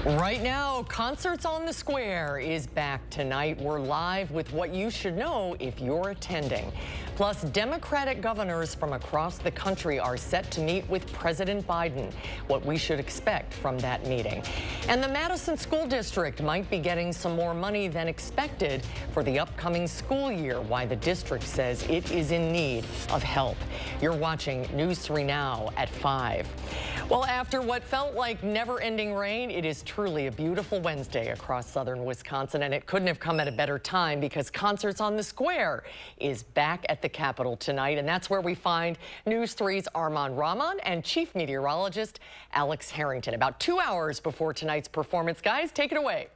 Right now, Concerts on the Square is back tonight. We're live with what you should know if you're attending. Plus, Democratic governors from across the country are set to meet with President Biden, what we should expect from that meeting. And the Madison School District might be getting some more money than expected for the upcoming school year, why the district says it is in need of help. You're watching News 3 Now at 5. Well, after what felt like never-ending rain, it is truly a beautiful Wednesday across southern Wisconsin, and it couldn't have come at a better time because Concerts on the Square is back at the Capitol tonight, and that's where we find News 3's Armand Rahman and Chief Meteorologist Alex Harrington. About 2 hours before tonight's performance, guys, take it away.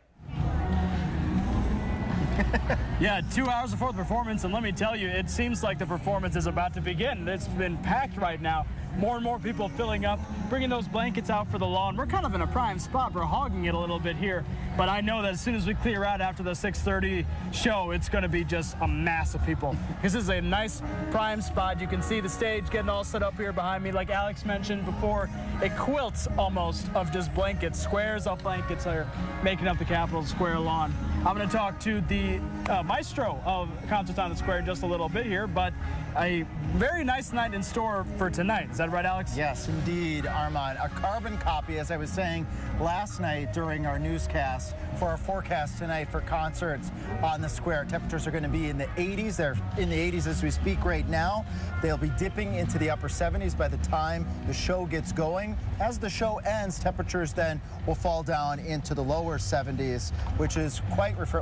Yeah, 2 hours before the performance, and let me tell you, it seems like the performance is about to begin. It's been packed right now. More and more people filling up, bringing those blankets out for the lawn. We're kind of in a prime spot. We're hogging it a little bit here, but I know that as soon as we clear out after the 6:30 show, it's going to be just a mass of people. This is a nice prime spot. You can see the stage getting all set up here behind me. Like Alex mentioned before, it quilts almost of just blankets. Squares of blankets are making up the Capitol Square lawn. I'm going to talk to the maestro of Concerts on the Square in just a little bit here, but a very nice night in store for tonight. Is that right, Alex? Yes, indeed, Armand. A carbon copy, as I was saying last night during our newscast, for our forecast tonight for Concerts on the Square. Temperatures are going to be in the 80s. They're in the 80s as we speak right now. They'll be dipping into the upper 70s by the time the show gets going. As the show ends, temperatures then will fall down into the lower 70s, which is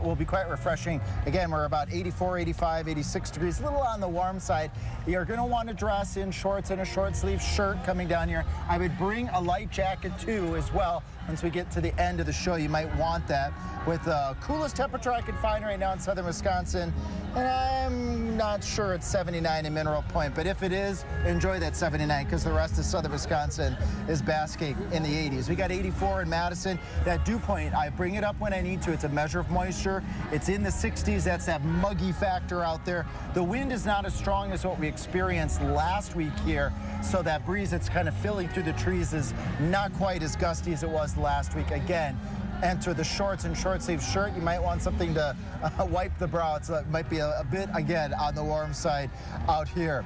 will be quite refreshing. Again, we're about 84, 85, 86 degrees, a little on the warm side. You're going to want to dress in shorts and a short sleeve shirt coming down here. I would bring a light jacket too as well. Once we get to the end of the show, you might want that. With the coolest temperature I can find right now in southern Wisconsin, and I'm not sure it's 79 in Mineral Point, but if it is, enjoy that 79 because the rest of southern Wisconsin is basking in the 80s. We got 84 in Madison. That dew point, I bring it up when I need to. It's a measure of moisture. It's in the 60s. That's that muggy factor out there. The wind is not as strong as what we experienced last week here, so that breeze that's kind of filling through the trees is not quite as gusty as it was last week. Again, enter the shorts and short sleeve shirt. You might want something to wipe the brow. It might be a bit, again, on the warm side out here.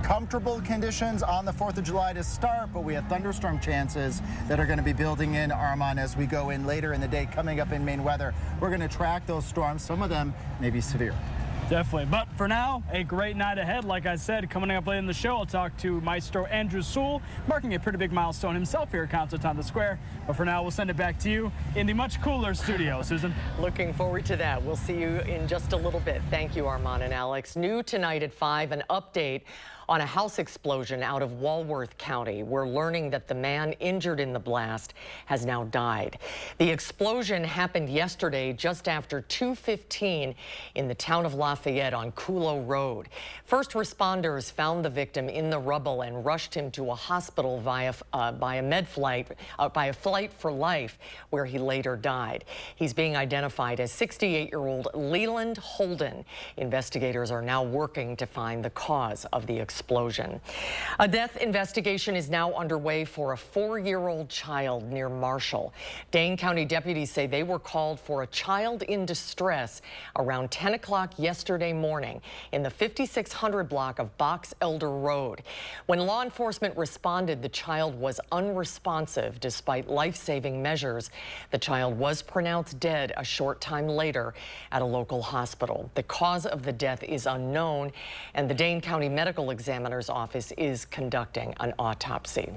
Comfortable conditions on the 4th of July to start, but we have thunderstorm chances that are going to be building in, Armand, as we go in later in the day. Coming up in Maine weather, we're going to track those storms. Some of them may be severe. Definitely. But for now, a great night ahead. Like I said, coming up later in the show, I'll talk to Maestro Andrew Sewell, marking a pretty big milestone himself here at Concerts on the Square. But for now, we'll send it back to you in the much cooler studio. Susan? Looking forward to that. We'll see you in just a little bit. Thank you, Armand and Alex. New tonight at 5, an update on a house explosion out of Walworth County. We're learning that the man injured in the blast has now died. The explosion happened yesterday just after 2:15 in the town of Lafayette on Couleau Road. First responders found the victim in the rubble and rushed him to a hospital by a flight for life, where he later died. He's being identified as 68-year-old Leland Holden. Investigators are now working to find the cause of the explosion. A death investigation is now underway for a 4-year-old child near Marshall. Dane County deputies say they were called for a child in distress around 10 o'clock yesterday morning in the 5600 block of Box Elder Road. When law enforcement responded, the child was unresponsive despite life-saving measures. The child was pronounced dead a short time later at a local hospital. The cause of the death is unknown, and the Dane County Medical Examiner's Office is conducting an autopsy.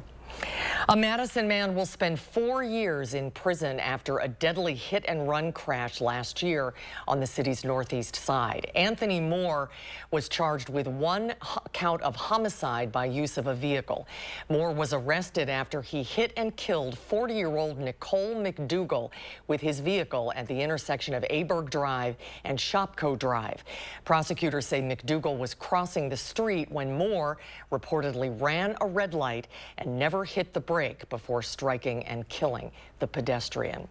A Madison man will spend 4 years in prison after a deadly hit-and-run crash last year on the city's northeast side. Anthony Moore was charged with 1 count of homicide by use of a vehicle. Moore was arrested after he hit and killed 40-year-old Nicole McDougal with his vehicle at the intersection of Aberg Drive and Shopko Drive. Prosecutors say McDougal was crossing the street when Moore reportedly ran a red light and never hit the brake before striking and killing the pedestrian.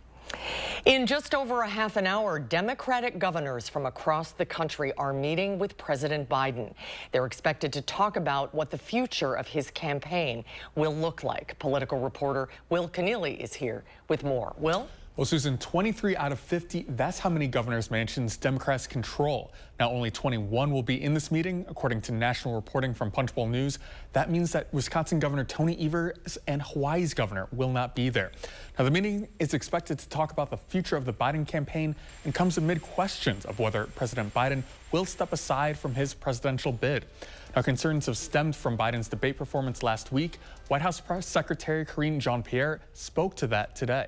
In just over a half an hour, Democratic governors from across the country are meeting with President Biden. They're expected to talk about what the future of his campaign will look like. Political reporter Will Keneally is here with more. Will? Well, Susan, 23 out of 50, that's how many governor's mansions Democrats control. Now, only 21 will be in this meeting, according to national reporting from Punchbowl News. That means that Wisconsin Governor Tony Evers and Hawaii's governor will not be there. Now, the meeting is expected to talk about the future of the Biden campaign and comes amid questions of whether President Biden will step aside from his presidential bid. Now, concerns have stemmed from Biden's debate performance last week. White House Press Secretary Karine Jean-Pierre spoke to that today.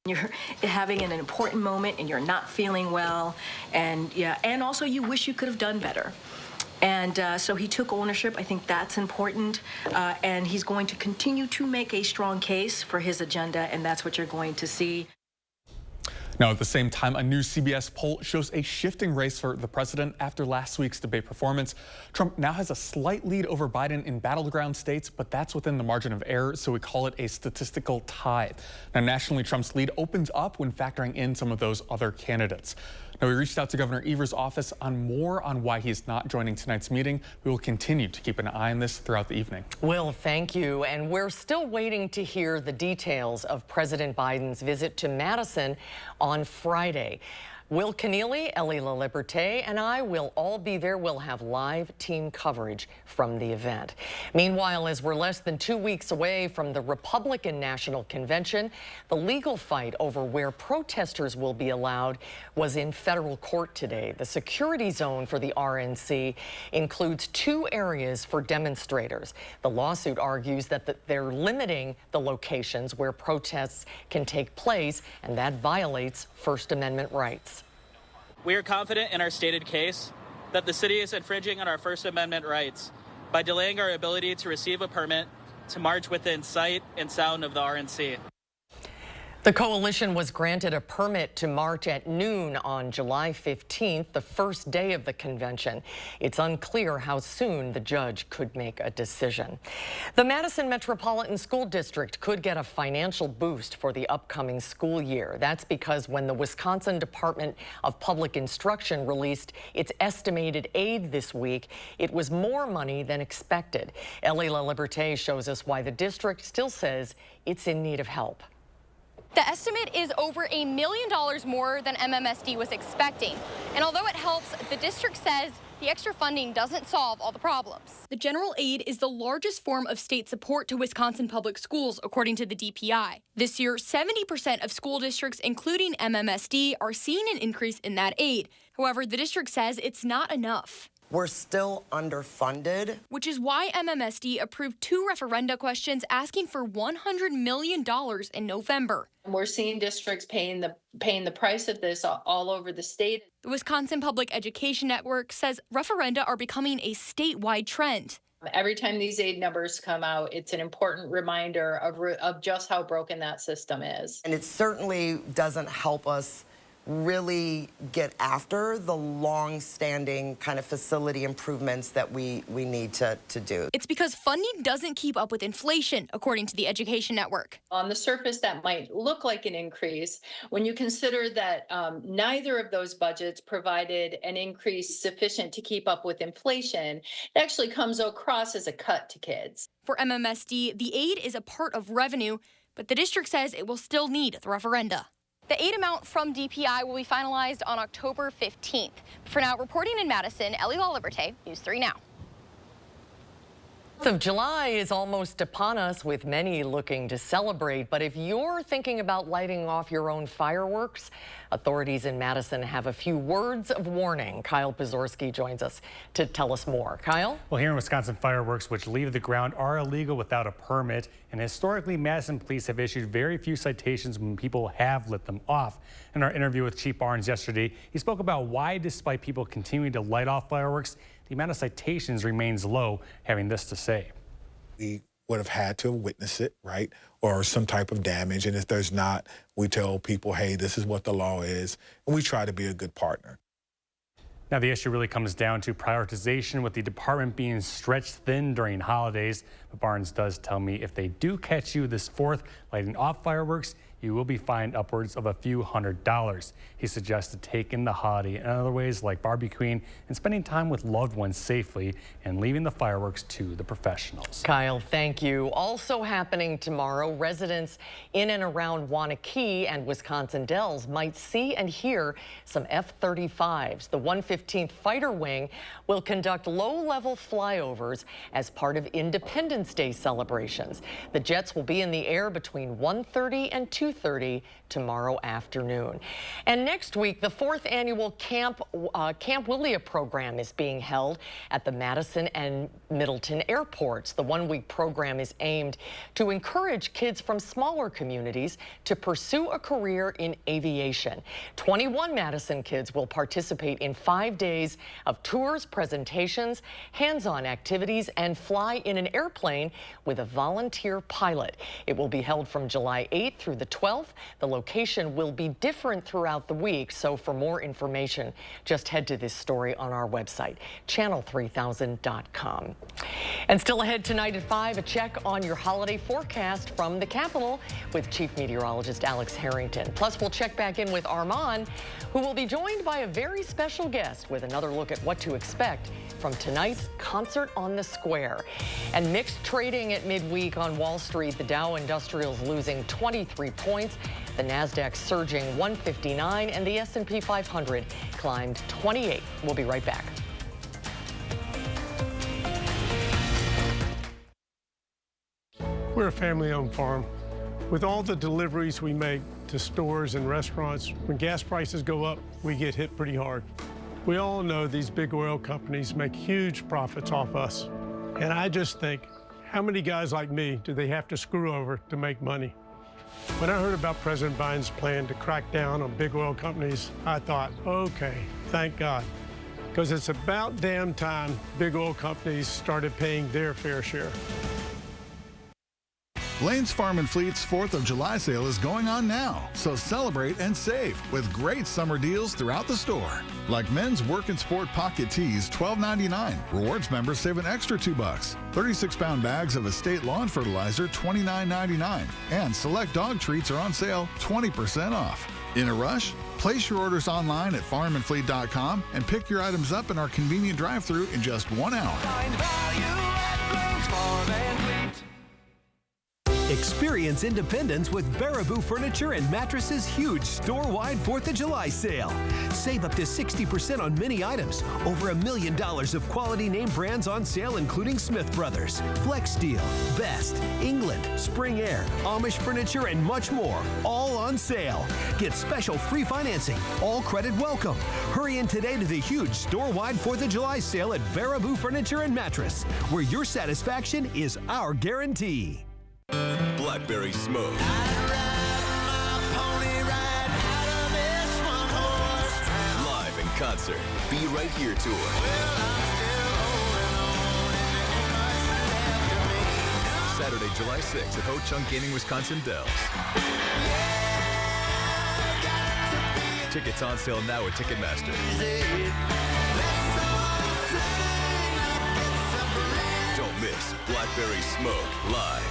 You're having an important moment and you're not feeling well, and also you wish you could have done better. And so he took ownership. I think that's important, and he's going to continue to make a strong case for his agenda, and that's what you're going to see. Now, at the same time, a new CBS poll shows a shifting race for the president after last week's debate performance. Trump now has a slight lead over Biden in battleground states, but that's within the margin of error, so we call it a statistical tie. Now, nationally, Trump's lead opens up when factoring in some of those other candidates. Now, we reached out to Governor Evers' office on why he's not joining tonight's meeting. We will continue to keep an eye on this throughout the evening. Will, thank you. And we're still waiting to hear the details of President Biden's visit to Madison on Friday. Will Keneally, Ellie LaLiberte, and I will all be there. We'll have live team coverage from the event. Meanwhile, as we're less than 2 weeks away from the Republican National Convention, the legal fight over where protesters will be allowed was in federal court today. The security zone for the RNC includes 2 areas for demonstrators. The lawsuit argues that they're limiting the locations where protests can take place, and that violates First Amendment rights. We are confident in our stated case that the city is infringing on our First Amendment rights by delaying our ability to receive a permit to march within sight and sound of the RNC. The coalition was granted a permit to march at noon on July 15th, the first day of the convention. It's unclear how soon the judge could make a decision. The Madison Metropolitan School District could get a financial boost for the upcoming school year. That's because when the Wisconsin Department of Public Instruction released its estimated aid this week, it was more money than expected. Ellie LaLiberte shows us why the district still says it's in need of help. The estimate is over $1 million more than MMSD was expecting. And although it helps, the district says the extra funding doesn't solve all the problems. The general aid is the largest form of state support to Wisconsin public schools, according to the DPI. This year, 70% of school districts, including MMSD, are seeing an increase in that aid. However, the district says it's not enough. We're still underfunded. Which is why MMSD approved 2 referenda questions asking for $100 million in November. We're seeing districts paying the price of this all over the state. The Wisconsin Public Education Network says referenda are becoming a statewide trend. Every time these aid numbers come out, it's an important reminder of just how broken that system is. And it certainly doesn't help us really get after the long-standing kind of facility improvements that we need to do. It's because funding doesn't keep up with inflation, according to the Education Network. On the surface, that might look like an increase. When you consider that neither of those budgets provided an increase sufficient to keep up with inflation, it actually comes across as a cut to kids. For MMSD, the aid is a part of revenue, but the district says it will still need the referenda. The aid amount from DPI will be finalized on October 15th. For now, reporting in Madison, Ellie LaLiberte, News 3 Now. The 4th of July is almost upon us, with many looking to celebrate. But if you're thinking about lighting off your own fireworks, authorities in Madison have a few words of warning. Kyle Pazorski joins us to tell us more. Kyle? Well, here in Wisconsin, fireworks which leave the ground are illegal without a permit. And historically, Madison police have issued very few citations when people have lit them off. In our interview with Chief Barnes yesterday, he spoke about why, despite people continuing to light off fireworks, the amount of citations remains low, having this to say. We would have had to witness it, right? Or some type of damage. And if there's not, we tell people, hey, this is what the law is. And we try to be a good partner. Now, the issue really comes down to prioritization, with the department being stretched thin during holidays. But Barnes does tell me if they do catch you this 4th lighting off fireworks, you will be fined upwards of a few $100s. He suggests to take in the holiday in other ways like barbecuing and spending time with loved ones safely and leaving the fireworks to the professionals. Kyle, thank you. Also happening tomorrow, residents in and around Wanakee and Wisconsin Dells might see and hear some F-35s. The 115th Fighter Wing will conduct low-level flyovers as part of Independence Day celebrations. The jets will be in the air between 1:30 and 2:30 tomorrow afternoon. And next week, the 4th annual Camp Willia program is being held at the Madison and Middleton airports. The one-week program is aimed to encourage kids from smaller communities to pursue a career in aviation. 21 Madison kids will participate in 5 days of tours, presentations, hands-on activities, and fly in an airplane with a volunteer pilot. It will be held from July 8th through the 12th. The location will be different throughout the week, so for more information, just head to this story on our website, channel3000.com. And still ahead tonight at 5, a check on your holiday forecast from the Capitol with Chief Meteorologist Alex Harrington. Plus, we'll check back in with Armand, who will be joined by a very special guest with another look at what to expect from tonight's Concert on the Square. And mixed trading at midweek on Wall Street. The Dow Industrials losing 23 points, the Nasdaq surging 159, and the S&P 500 climbed 28. We'll be right back. We're a family-owned farm. With all the deliveries we make to stores and restaurants, when gas prices go up, we get hit pretty hard. We all know these big oil companies make huge profits off us. And I just think, how many guys like me do they have to screw over to make money? When I heard about President Biden's plan to crack down on big oil companies, I thought, okay, thank God. Because it's about damn time big oil companies started paying their fair share. Lane's Farm and Fleet's 4th of July sale is going on now, so celebrate and save with great summer deals throughout the store. Like men's work and sport pocket tees, $12.99. Rewards members save an extra $2. 36-pound bags of Estate Lawn Fertilizer, $29.99. And select dog treats are on sale, 20% off. In a rush? Place your orders online at farmandfleet.com and pick your items up in our convenient drive-thru in just 1 hour. Find value at Lane's Farm and Fleet. Experience independence with Baraboo Furniture and Mattresses' huge store-wide 4th of July sale. Save up to 60% on many items. Over $1 million of quality name brands on sale, including Smith Brothers, Flex Steel, Best, England, Spring Air, Amish Furniture, and much more. All on sale. Get special free financing. All credit welcome. Hurry in today to the huge store-wide 4th of July sale at Baraboo Furniture and Mattress, where your satisfaction is our guarantee. Blackberry Smoke. Live in concert. Be Right Here tour. Saturday, July 6th at Ho Chunk Gaming, Wisconsin Dells. Tickets on sale now at Ticketmaster. Don't miss Blackberry Smoke live.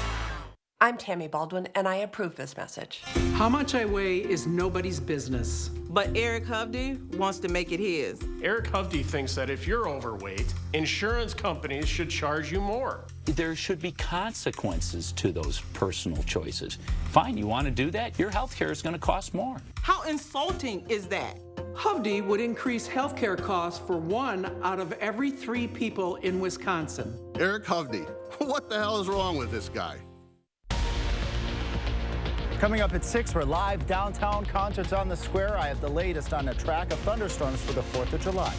I'm Tammy Baldwin, and I approve this message. How much I weigh is nobody's business. But Eric Hovde wants to make it his. Eric Hovde thinks that if you're overweight, insurance companies should charge you more. There should be consequences to those personal choices. Fine, you want to do that? Your health care is going to cost more. How insulting is that? Hovde would increase health care costs for 1 out of every 3 people in Wisconsin. Eric Hovde, what the hell is wrong with this guy? Coming up at 6, we're live downtown, Concerts on the Square. I have the latest on a track of thunderstorms for the 4th of July.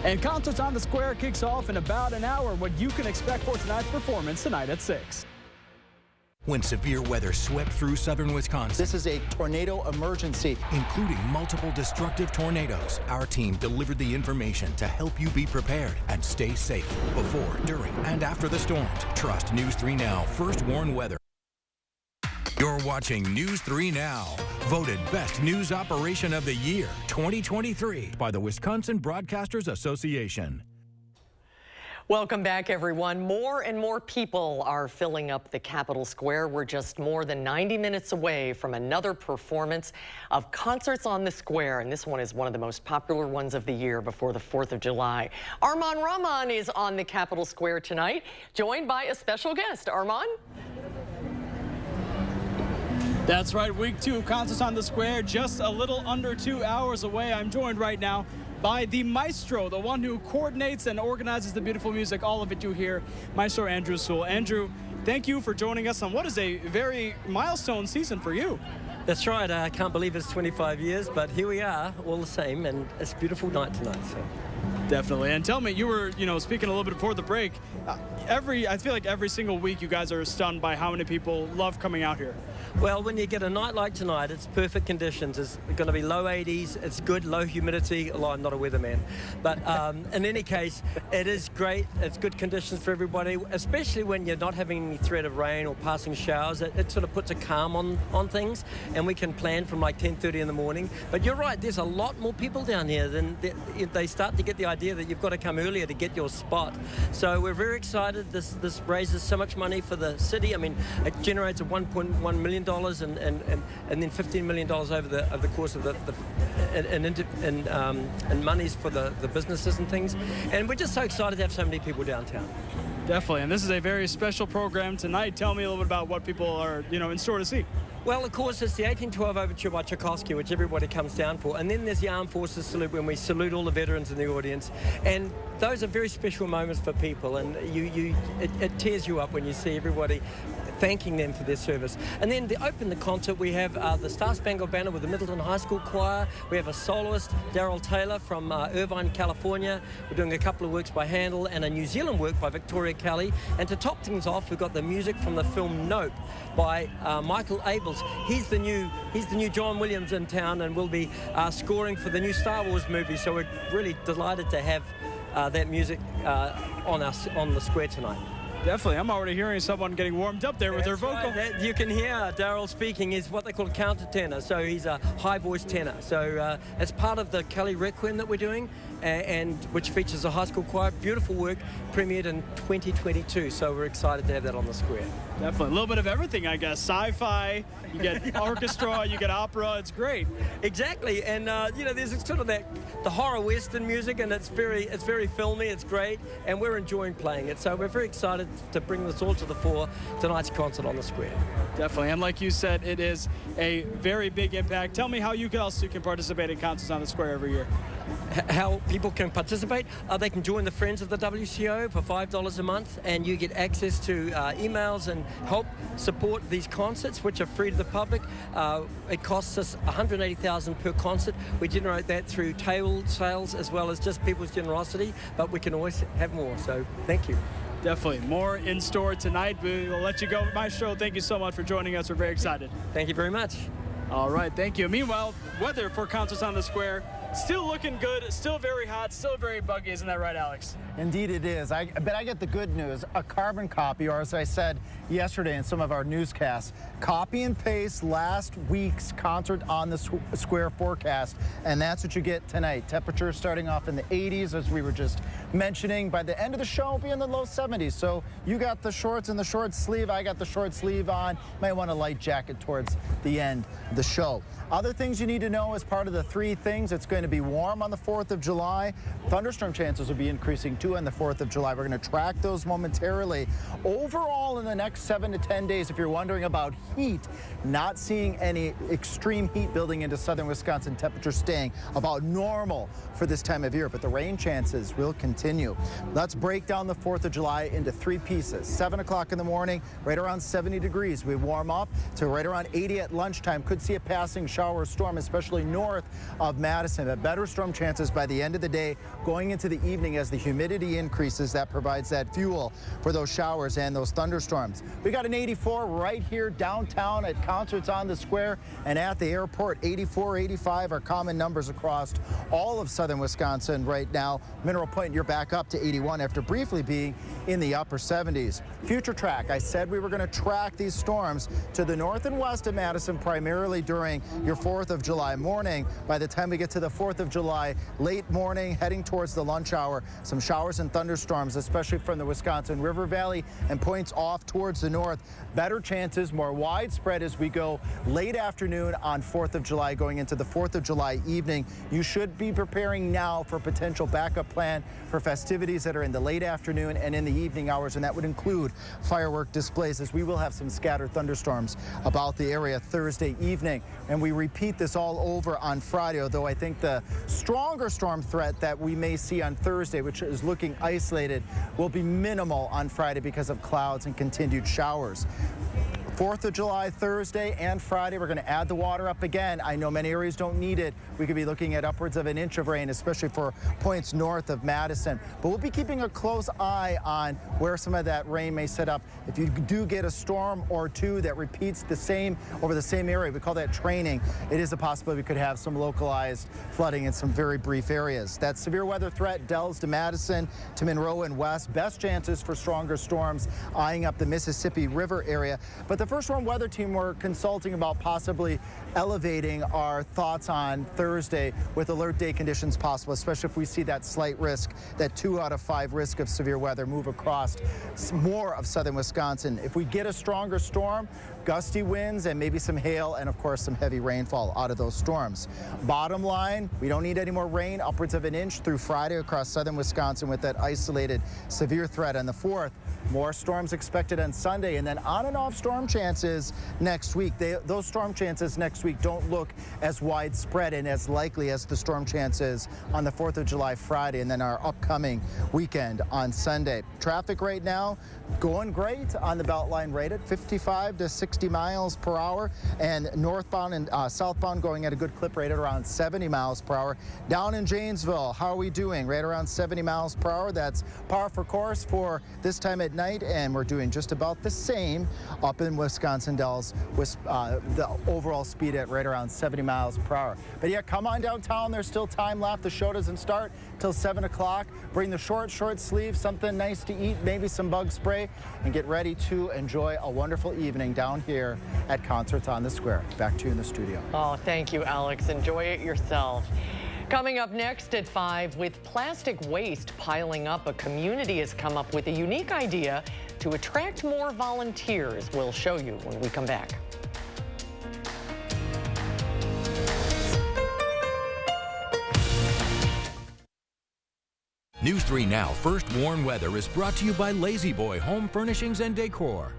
And Concerts on the Square kicks off in about an hour. What you can expect for tonight's performance tonight at 6. When severe weather swept through southern Wisconsin. This is a tornado emergency, including multiple destructive tornadoes. Our team delivered the information to help you be prepared and stay safe before, during, and after the storms. Trust News 3 Now, First Warn Weather. You're watching News 3 Now, voted Best News Operation of the Year 2023 by the Wisconsin Broadcasters Association. Welcome back, everyone. More and more people are filling up the Capitol Square. We're just more than 90 minutes away from another performance of Concerts on the Square, and this one is one of the most popular ones of the year before the 4th of July. Arman Rahman is on the Capitol Square tonight, joined by a special guest. Arman? That's right, week 2 of Concerts on the Square, just a little under 2 hours away. I'm joined right now by the maestro, the one who coordinates and organizes the beautiful music, all of it you hear, Maestro Andrew Sewell. Andrew, thank you for joining us on what is a very milestone season for you. That's right, I can't believe it's 25 years, but here we are, all the same, and it's a beautiful night tonight. So. Definitely. And tell me, you were, speaking a little bit before the break, I feel like every single week you guys are stunned by how many people love coming out here. Well, when you get a night like tonight, it's perfect conditions. It's going to be low 80s. It's good, low humidity. Well, I'm not a weatherman. But in any case, it is great. It's good conditions for everybody, especially when you're not having any threat of rain or passing showers. It sort of puts a calm on things, and we can plan from like 10:30 in the morning. But you're right, there's a lot more people down here. Than they start to get the idea that you've got to come earlier to get your spot. So we're very excited. This raises so much money for the city. I mean, it generates a $1.1 million and then $15 million over the course of and monies for the businesses and things. And we're just so excited to have so many people downtown. Definitely, and this is a very special program tonight. Tell me a little bit about what people are, in store to see. Well, of course, it's the 1812 Overture by Tchaikovsky, which everybody comes down for. And then there's the Armed Forces Salute, when we salute all the veterans in the audience. And those are very special moments for people, and it tears you up when you see everybody thanking them for their service. And then to open the concert, we have the Star Spangled Banner with the Middleton High School Choir. We have a soloist, Daryl Taylor from Irvine, California. We're doing a couple of works by Handel and a New Zealand work by Victoria Kelly. And to top things off, we've got the music from the film Nope by Michael Abels. He's the new John Williams in town, and will be scoring for the new Star Wars movie. So we're really delighted to have that music on the square tonight. Definitely. I'm already hearing someone getting warmed up there with their vocal. Right. You can hear Daryl speaking. Is what they call a countertenor. So he's a high voice tenor. So it's part of the Kelly Requiem that we're doing, and which features a high school choir. Beautiful work, premiered in 2022. So we're excited to have that on the square. Definitely. A little bit of everything, I guess. Sci-fi, you get orchestra, you get opera. It's great. Exactly. And there's sort of the horror western music, and it's very filmy. It's great, and we're enjoying playing it. So we're very excited to bring this all to the fore, tonight's concert on the square. Definitely, and like you said, it is a very big impact. Tell me how you else can participate in Concerts on the Square every year. How people can participate? They can join the Friends of the WCO for $5 a month, and you get access to emails and help support these concerts, which are free to the public. It costs us $180,000 per concert. We generate that through table sales as well as just people's generosity, but we can always have more, so thank you. Definitely. More in store tonight. We'll let you go. Maestro, thank you so much for joining us. We're very excited. Thank you very much. All right, thank you. Meanwhile, weather for Concerts on the Square, still looking good, still very hot, still very buggy. Isn't that right, Alex? Indeed it is. But I get the good news. A carbon copy, or as I said yesterday in some of our newscasts, copy and paste last week's Concert on the Square forecast, and that's what you get tonight. Temperatures starting off in the 80s, as we were just mentioning. By the end of the show, it'll be in the low 70s. So you got the shorts and the short sleeve. I got the short sleeve on. Might want a light jacket towards the end of the show. Other things you need to know as part of the 3 things: it's going to be warm on the 4th of July. Thunderstorm chances will be increasing too on the 4th of July. We're going to track those momentarily. Overall, in the next 7 to 10 days, if you're wondering about heat, not seeing any extreme heat building into southern Wisconsin. Temperatures staying about normal for this time of year, but the rain chances will continue. Let's break down the 4th of July into 3 pieces. 7 o'clock in the morning, right around 70 degrees. We warm up to right around 80 at lunchtime. Could see a passing shower or storm, especially north of Madison. But better storm chances by the end of the day, going into the evening as the humidity increases. That provides that fuel for those showers and those thunderstorms. We got an 84 right here downtown at Concerts on the Square and at the airport. 84, 85 are common numbers across all of southern Wisconsin right now. Mineral Point, you're back up to 81 after briefly being in the upper 70s. Future track, I said we were going to track these storms to the north and west of Madison, primarily during your 4th of July morning. By the time we get to the 4th of July, late morning, heading towards the lunch hour. Some showers and thunderstorms, especially from the Wisconsin River Valley and points off towards the north. Better chances, more widespread as we go late afternoon on 4th of July, going into the 4th of July evening. You should be preparing now for a potential backup plan for festivities that are in the late afternoon and in the evening hours, and that would include firework displays, as we will have some scattered thunderstorms about the area Thursday evening. And we repeat this all over on Friday, although I think the stronger storm threat that we may see on Thursday, which is looking isolated, will be minimal on Friday because of clouds and continued showers. 4th of July, Thursday and Friday, we're going to add the water up again. I know many areas don't need it. We could be looking at upwards of an inch of rain, especially for points north of Madison. But we'll be keeping a close eye on where some of that rain may set up. If you do get a storm or two that repeats the same over the same area, we call that training, it is a possibility we could have some localized flooding in some very brief areas. That severe weather threat delves to Madison, to Monroe and west. Best chances for stronger storms eyeing up the Mississippi River area. But the First Warm Weather Team were consulting about possibly elevating our thoughts on Thursday with alert day conditions possible, especially if we see that slight risk, that 2 out of 5 risk of severe weather move across more of southern Wisconsin. If we get a stronger storm, gusty winds and maybe some hail and of course some heavy rainfall out of those storms. Bottom line, we don't need any more rain, upwards of an inch through Friday across southern Wisconsin with that isolated severe threat on the 4th. More storms expected on Sunday, and then on and off storm chances next week. Those storm chances next week don't look as widespread and as likely as the storm chances on the 4th of July Friday and then our upcoming weekend on Sunday. Traffic right now going great on the Beltline, rated 55 to 60 miles per hour, and northbound and southbound going at a good clip, rated around 70 miles per hour. Down in Janesville, how are we doing? Right around 70 miles per hour. That's par for course for this time at night, and we're doing just about the same up in Wisconsin Dells with the overall speed at right around 70 miles per hour. But yeah, come on downtown. There's still time left. The show doesn't start till 7 o'clock. Bring the short sleeve, something nice to eat, maybe some bug spray, and get ready to enjoy a wonderful evening down here at Concerts on the Square. Back to you in the studio. Oh, thank you, Alex. Enjoy it yourself. Coming up next at 5, with plastic waste piling up, a community has come up with a unique idea to attract more volunteers. We'll show you when we come back. News 3 Now First Warn Weather is brought to you by Lazy Boy Home Furnishings and Decor.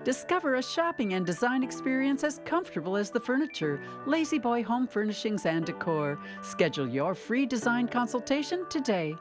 Discover a shopping and design experience as comfortable as the furniture. Lazy Boy Home Furnishings and Decor. Schedule your free design consultation today.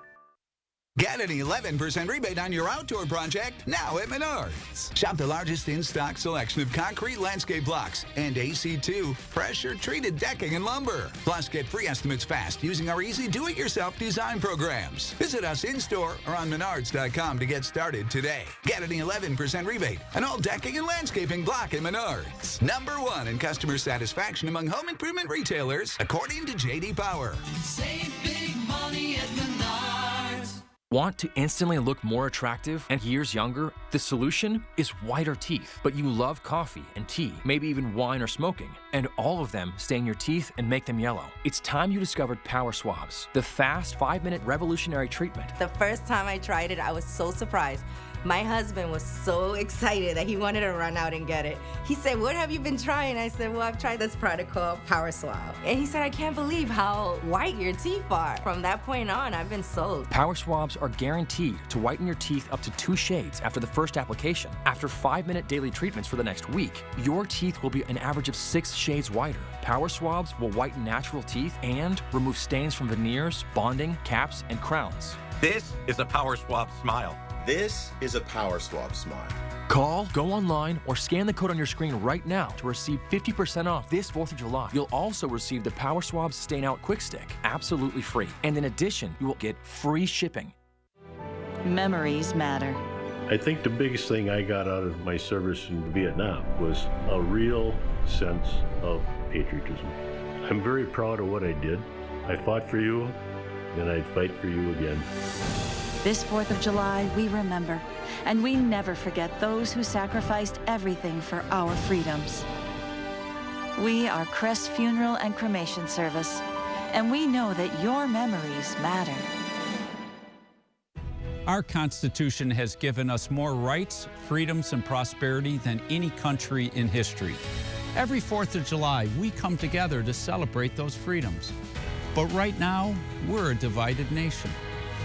Get an 11% rebate on your outdoor project now at Menards. Shop the largest in-stock selection of concrete landscape blocks and AC2 pressure-treated decking and lumber. Plus, get free estimates fast using our easy do-it-yourself design programs. Visit us in-store or on Menards.com to get started today. Get an 11% rebate on all decking and landscaping block at Menards. #1 in customer satisfaction among home improvement retailers, according to J.D. Power. Save big money at Menards. Want to instantly look more attractive and years younger? The solution is whiter teeth. But you love coffee and tea, maybe even wine or smoking, and all of them stain your teeth and make them yellow. It's time you discovered Power Swabs, the fast 5-minute revolutionary treatment. The first time I tried it, I was so surprised. My husband was so excited that he wanted to run out and get it. He said, "What have you been trying?" I said, "Well, I've tried this product called Power Swab." And he said, "I can't believe how white your teeth are." From that point on, I've been sold. Power Swabs are guaranteed to whiten your teeth up to 2 shades after the first application. After 5-minute daily treatments for the next week, your teeth will be an average of 6 shades whiter. Power Swabs will whiten natural teeth and remove stains from veneers, bonding, caps, and crowns. This is a Power Swab smile. This is a Power Swab smile. Call, go online, or scan the code on your screen right now to receive 50% off this 4th of July. You'll also receive the Power Swab Stain Out Quick Stick, absolutely free. And in addition, you will get free shipping. Memories matter. I think the biggest thing I got out of my service in Vietnam was a real sense of patriotism. I'm very proud of what I did. I fought for you, and I'd fight for you again. This 4th of July, we remember, and we never forget those who sacrificed everything for our freedoms. We are Crest Funeral and Cremation Service, And we know that your memories matter. Our Constitution has given us more rights, freedoms, and prosperity than any country in history. Every 4th of July, we come together to celebrate those freedoms. But right now, we're a divided nation.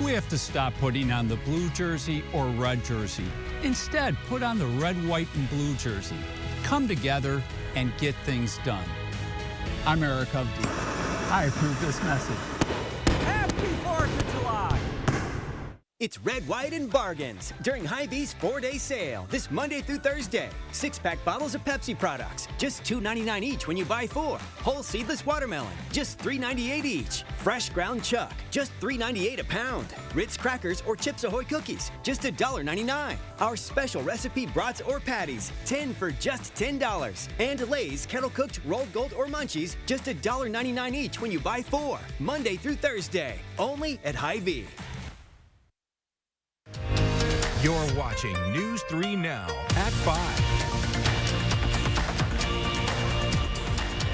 We have to stop putting on the blue jersey or red jersey. Instead, put on the red, white, and blue jersey. Come together and get things done. I'm Eric Hovde. I approve this message. Happy 4th of July! It's Red, White, and Bargains during Hy-Vee's 4-day sale this Monday through Thursday. 6-pack bottles of Pepsi products, just $2.99 each when you buy 4. Whole seedless watermelon, just $3.98 each. Fresh ground chuck, just $3.98 a pound. Ritz crackers or Chips Ahoy cookies, just $1.99. Our special recipe brats or patties, 10 for just $10. And Lay's kettle cooked rolled gold or munchies, just $1.99 each when you buy 4. Monday through Thursday, only at Hy-Vee. You're watching News 3 Now at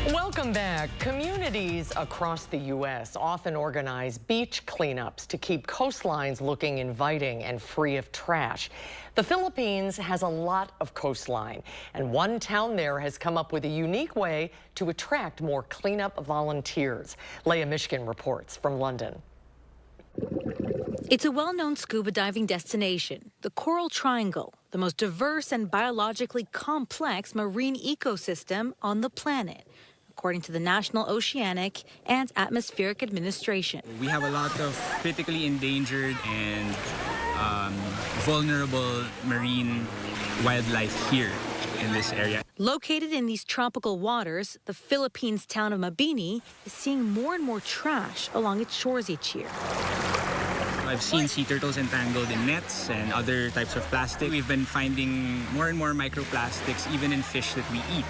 5. Welcome back. Communities across the U.S. often organize beach cleanups to keep coastlines looking inviting and free of trash. The Philippines has a lot of coastline, and one town there has come up with a unique way to attract more cleanup volunteers. Leah Mishkin reports from London. It's a well-known scuba diving destination, the Coral Triangle, the most diverse and biologically complex marine ecosystem on the planet, according to the National Oceanic and Atmospheric Administration. We have a lot of critically endangered and vulnerable marine wildlife here in this area. Located in these tropical waters, the Philippines town of Mabini is seeing more and more trash along its shores each year. I've seen sea turtles entangled in nets and other types of plastic. We've been finding more and more microplastics even in fish that we eat.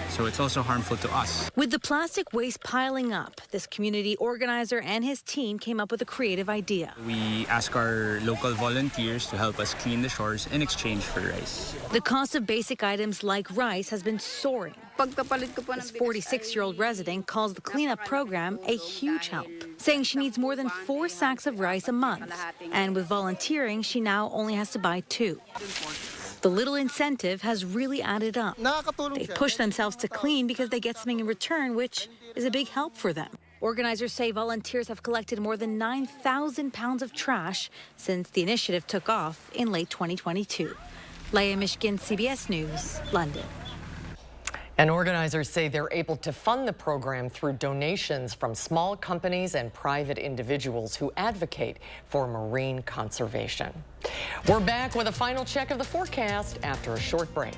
So it's also harmful to us. With the plastic waste piling up, this community organizer and his team came up with a creative idea. We ask our local volunteers to help us clean the shores in exchange for rice. The cost of basic items like rice has been soaring. This 46-year-old resident calls the cleanup program a huge help, saying she needs more than 4 sacks of rice a month. And with volunteering, she now only has to buy 2. The little incentive has really added up. They push themselves to clean because they get something in return, which is a big help for them. Organizers say volunteers have collected more than 9,000 pounds of trash since the initiative took off in late 2022. Leah Mishkin, CBS News, London. And organizers say they're able to fund the program through donations from small companies and private individuals who advocate for marine conservation. We're back with a final check of the forecast after a short break.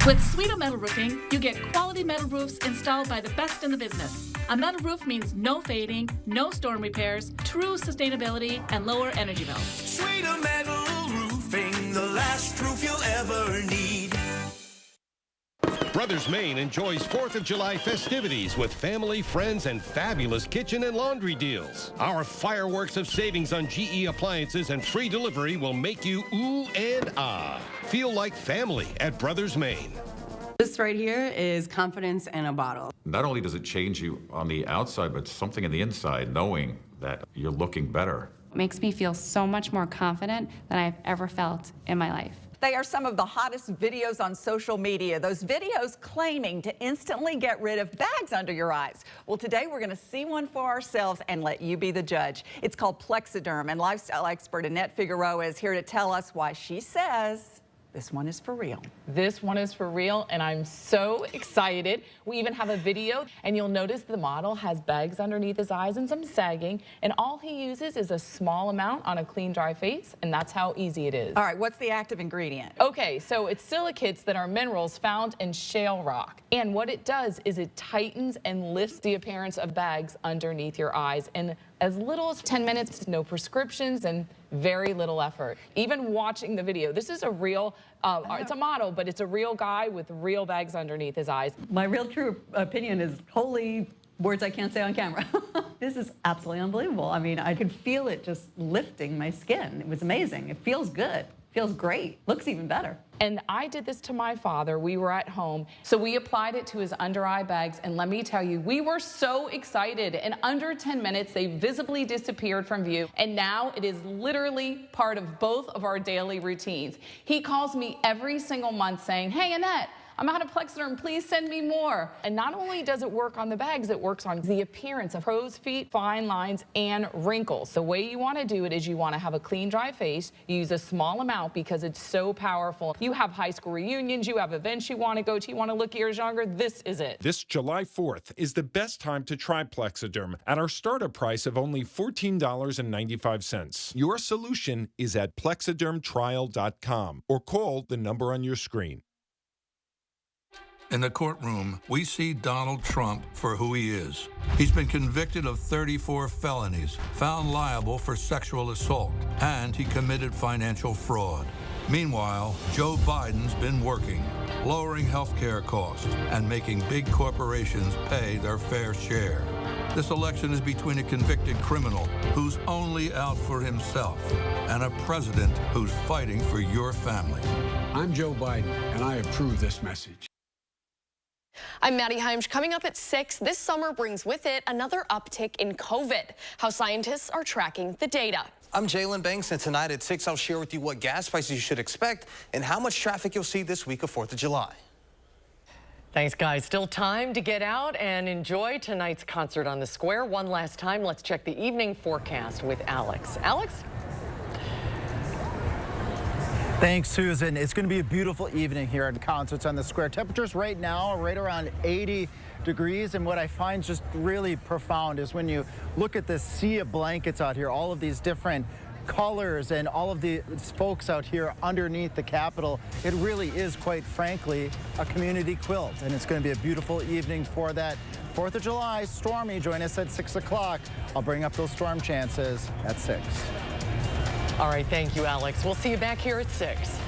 With Sweeto Metal Roofing, you get quality metal roofs installed by the best in the business. A metal roof means no fading, no storm repairs, true sustainability, and lower energy bills. Sweeto Metal Roofing, the last roof you'll ever need. Brothers Maine enjoys 4th of July festivities with family, friends, and fabulous kitchen and laundry deals. Our fireworks of savings on GE appliances and free delivery will make you ooh and ah. Feel like family at Brothers Maine. This right here is confidence in a bottle. Not only does it change you on the outside, but something in the inside, knowing that you're looking better. It makes me feel so much more confident than I've ever felt in my life. They are some of the hottest videos on social media. Those videos claiming to instantly get rid of bags under your eyes. Well, today we're going to see one for ourselves and let you be the judge. It's called Plexiderm, and lifestyle expert Annette Figueroa is here to tell us why she says this one is for real. This one is for real, and I'm so excited. We even have a video, and you'll notice the model has bags underneath his eyes and some sagging, and all he uses is a small amount on a clean, dry face, and that's how easy it is. All right, what's the active ingredient? Okay, so it's silicates that are minerals found in shale rock, and what it does is it tightens and lifts the appearance of bags underneath your eyes in as little as 10 minutes, no prescriptions, and very little effort. Even watching the video, this is a real, it's a model, but it's a real guy with real bags underneath his eyes. My real true opinion is holy words I can't say on camera. This is absolutely unbelievable. I mean, I could feel it just lifting my skin. It was amazing. It feels good. Feels great. Looks even better. And I did this to my father. We were at home. So we applied it to his under eye bags. And let me tell you, we were so excited. In under 10 minutes, they visibly disappeared from view. And now it is literally part of both of our daily routines. He calls me every single month saying, "Hey, Annette, I'm out of Plexiderm, please send me more." And not only does it work on the bags, it works on the appearance of crow's feet, fine lines, and wrinkles. The way you want to do it is you want to have a clean, dry face. You use a small amount because it's so powerful. You have high school reunions, you have events you want to go to, you want to look years younger, this is it. This July 4th is the best time to try Plexiderm at our startup price of only $14.95. Your solution is at plexidermtrial.com or call the number on your screen. In the courtroom, we see Donald Trump for who he is. He's been convicted of 34 felonies, found liable for sexual assault, and he committed financial fraud. Meanwhile, Joe Biden's been working, lowering health care costs and making big corporations pay their fair share. This election is between a convicted criminal who's only out for himself and a president who's fighting for your family. I'm Joe Biden, and I approve this message. I'm Maddie Heimsch. Coming up at 6, this summer brings with it another uptick in COVID. How scientists are tracking the data. I'm Jalen Banks, and tonight at 6, I'll share with you what gas prices you should expect and how much traffic you'll see this week of 4th of July. Thanks, guys. Still time to get out and enjoy tonight's concert on the square. One last time, let's check the evening forecast with Alex. Alex? Thanks, Susan. It's going to be a beautiful evening here at Concerts on the Square. Temperatures right now are right around 80 degrees, and what I find just really profound is when you look at this sea of blankets out here, all of these different colors and all of the folks out here underneath the Capitol, it really is, quite frankly, a community quilt, and it's going to be a beautiful evening for that. 4th of July, stormy. Join us at 6 o'clock. I'll bring up those storm chances at 6. All right, thank you, Alex. We'll see you back here at 6.